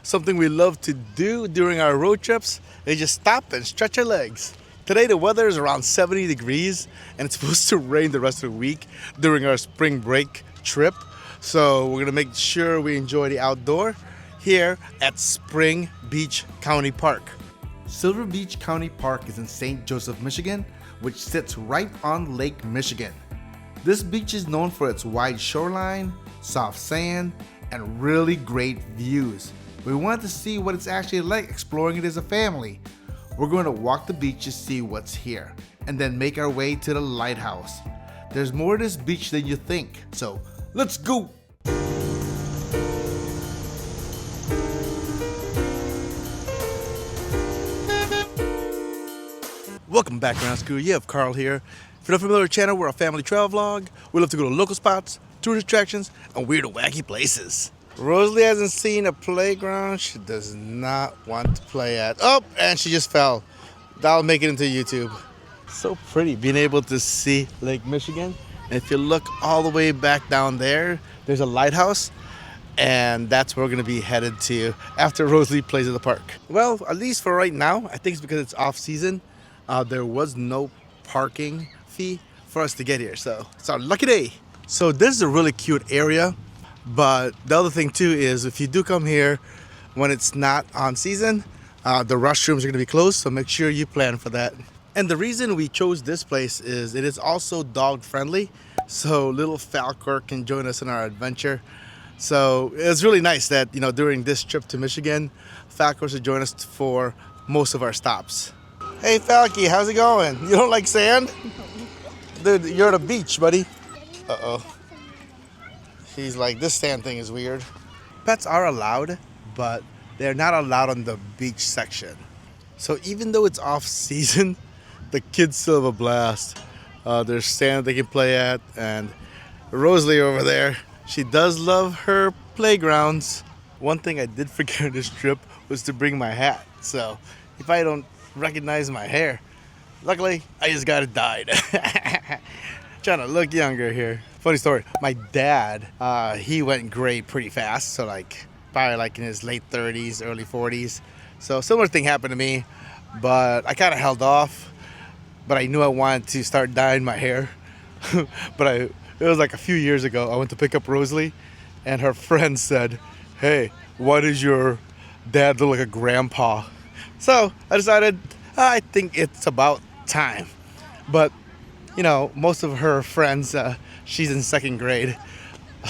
Something we love to do during our road trips is just stop and stretch our legs. Today the weather is around 70 degrees and it's supposed to rain the rest of the week during our spring break trip. So we're gonna make sure we enjoy the outdoor here at Spring Beach County Park. Silver Beach County Park is in St. Joseph, Michigan, which sits right on Lake Michigan. This beach is known for its wide shoreline, soft sand, and really great views. We wanted to see what it's actually like exploring it as a family. We're going to walk the beach to see what's here, and then make our way to the lighthouse. There's more to this beach than you think, so let's go! Welcome back, Ground Crew. You have Carl here. If you're not familiar with the channel, we're a family travel vlog. We love to go to local spots, tourist attractions, and weird and wacky places. Rosalie hasn't seen a playground she does not want to play at. Oh, and she just fell. That'll make it into YouTube. So pretty being able to see Lake Michigan. And if you look all the way back down there, there's a lighthouse. And that's where we're going to be headed to after Rosalie plays at the park. Well, at least for right now, I think it's because it's off season. There was no parking fee for us to get here. So it's our lucky day. So this is a really cute area. But the other thing too is if you do come here when it's not on season, the restrooms are going to be closed, so make sure you plan for that. And the reason we chose this place is it is also dog friendly, so little Falcor can join us in our adventure. So it's really nice that, you know, during this trip to Michigan, Falcor should join us for most of our stops. Hey Falky, how's it going? You don't like sand? Dude, you're at a beach, buddy. Uh-oh. He's like, this sand thing is weird. Pets are allowed, but they're not allowed on the beach section. So even though it's off season, the kids still have a blast. There's sand they can play at, and Rosalie over there, she does love her playgrounds. One thing I did forget on this trip was to bring my hat. So if I don't recognize my hair, luckily I just got it dyed. Trying to look younger here. Funny story, my dad, he went gray pretty fast, so probably in his late 30s, early 40s. So similar thing happened to me, but I kind of held off, but I knew I wanted to start dyeing my hair. But it was like a few years ago, I went to pick up Rosalie, and her friend said, hey, why does your dad look like a grandpa? So I decided, I think it's about time. But you know, most of her friends, she's in second grade.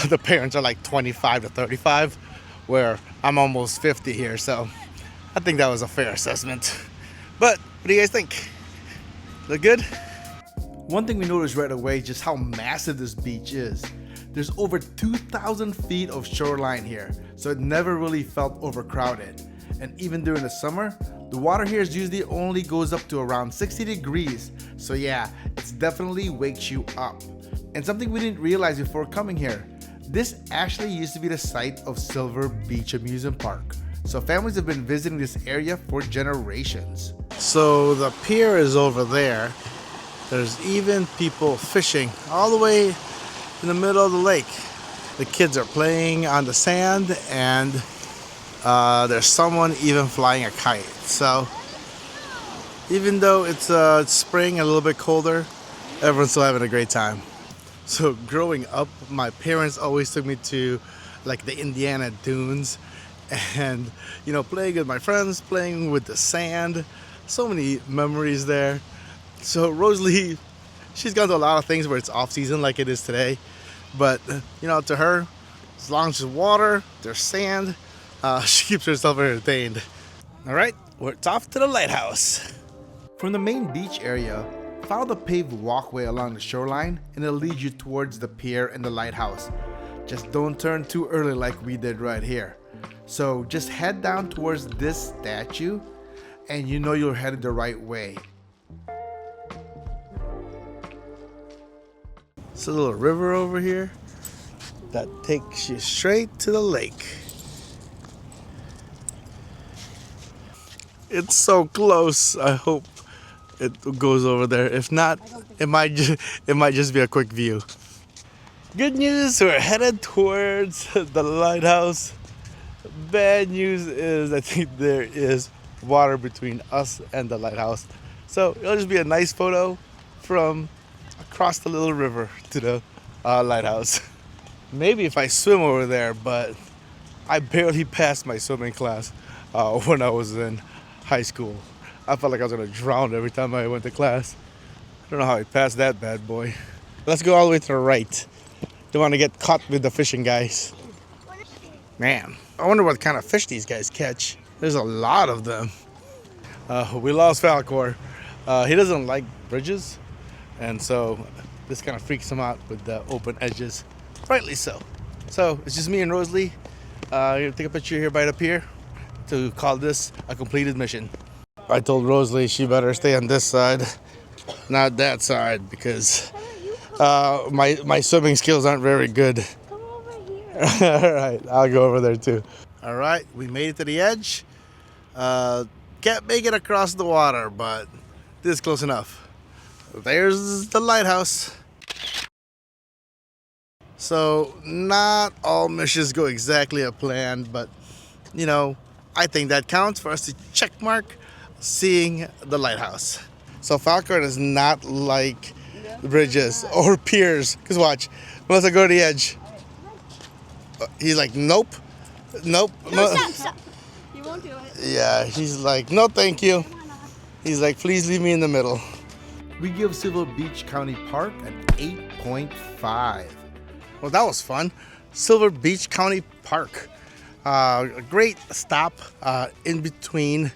The parents are like 25 to 35, where I'm almost 50 here. So I think that was a fair assessment. But what do you guys think? Look good? One thing we noticed right away is just how massive this beach is. There's over 2,000 feet of shoreline here, so it never really felt overcrowded. And even during the summer, the water here usually only goes up to around 60 degrees. So yeah, it definitely wakes you up. And something we didn't realize before coming here, this actually used to be the site of Silver Beach Amusement Park. So families have been visiting this area for generations. So the pier is over there. There's even people fishing all the way in the middle of the lake. The kids are playing on the sand, and there's someone even flying a kite. So even though it's spring, a little bit colder, everyone's still having a great time. So growing up, my parents always took me to like the Indiana dunes, and you know, playing with my friends, playing with the sand. So many memories there. So Rosalie, she's gone to a lot of things where it's off season like it is today, but you know, to her, as long as there's water, there's sand, she keeps herself entertained. All right, it's off to the lighthouse. From the main beach area, follow the paved walkway along the shoreline and it'll lead you towards the pier and the lighthouse. Just don't turn too early like we did right here. So just head down towards this statue and you know you're headed the right way. It's a little river over here that takes you straight to the lake. It's so close. I hope it goes over there. If not, it might just be a quick view. Good news, we're headed towards the lighthouse. bad news is I think there is water between us and the lighthouse. So it'll just be a nice photo from across the little river to the lighthouse. Maybe if I swim over there, but I barely passed my swimming class when I was in high school. I felt like I was gonna drown every time I went to class. I don't know how I passed that bad boy. Let's go all the way to the right. Don't want to get caught with the fishing guys. Man, I wonder what kind of fish these guys catch. There's a lot of them. We lost Falcor. He doesn't like bridges, and so this kind of freaks him out with the open edges. Rightly so. So it's just me and Rosalie. Gonna take a picture here by the pier to call this a completed mission. I told Rosalie she better stay on this side, not that side, because my swimming skills aren't very good. Come over here. All right, I'll go over there too. All right, we made it to the edge. Can't make it across the water, but this is close enough. There's the lighthouse. So not all missions go exactly as planned, but you know, I think that counts for us to check mark seeing the lighthouse. So Falcor does not like bridges or piers. Cause watch, unless I go to the edge, he's like, nope, nope. No, stop. You won't do it. Yeah, he's like, no, thank you. He's like, please leave me in the middle. We give Silver Beach County Park an 8.5. Well, that was fun. Silver Beach County Park. A great stop in between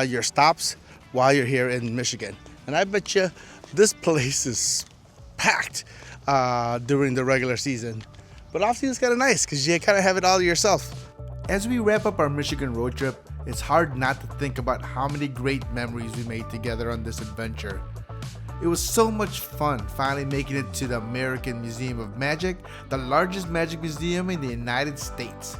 your stops while you're here in Michigan. And I bet you this place is packed during the regular season. But off season is kind of nice because you kind of have it all to yourself. As we wrap up our Michigan road trip, it's hard not to think about how many great memories we made together on this adventure. It was so much fun finally making it to the American Museum of Magic, the largest magic museum in the United States.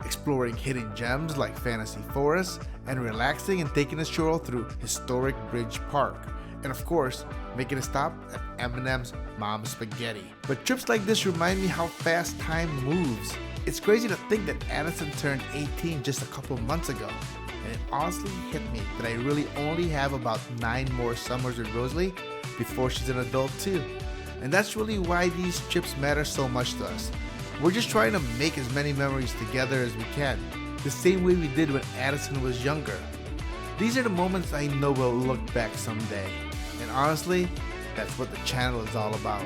Exploring hidden gems like Fantasy Forest, and relaxing and taking a stroll through historic Bridge Park. And of course, making a stop at M&M's Mom's Spaghetti. But trips like this remind me how fast time moves. It's crazy to think that Addison turned 18 just a couple months ago. And it honestly hit me that I really only have about 9 more summers with Rosalie before she's an adult too. And that's really why these trips matter so much to us. We're just trying to make as many memories together as we can, the same way we did when Addison was younger. These are the moments I know we'll look back someday. And honestly, that's what the channel is all about.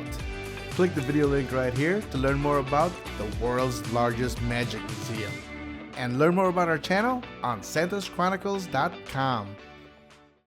Click the video link right here to learn more about the world's largest magic museum. And learn more about our channel on santoschronicles.com.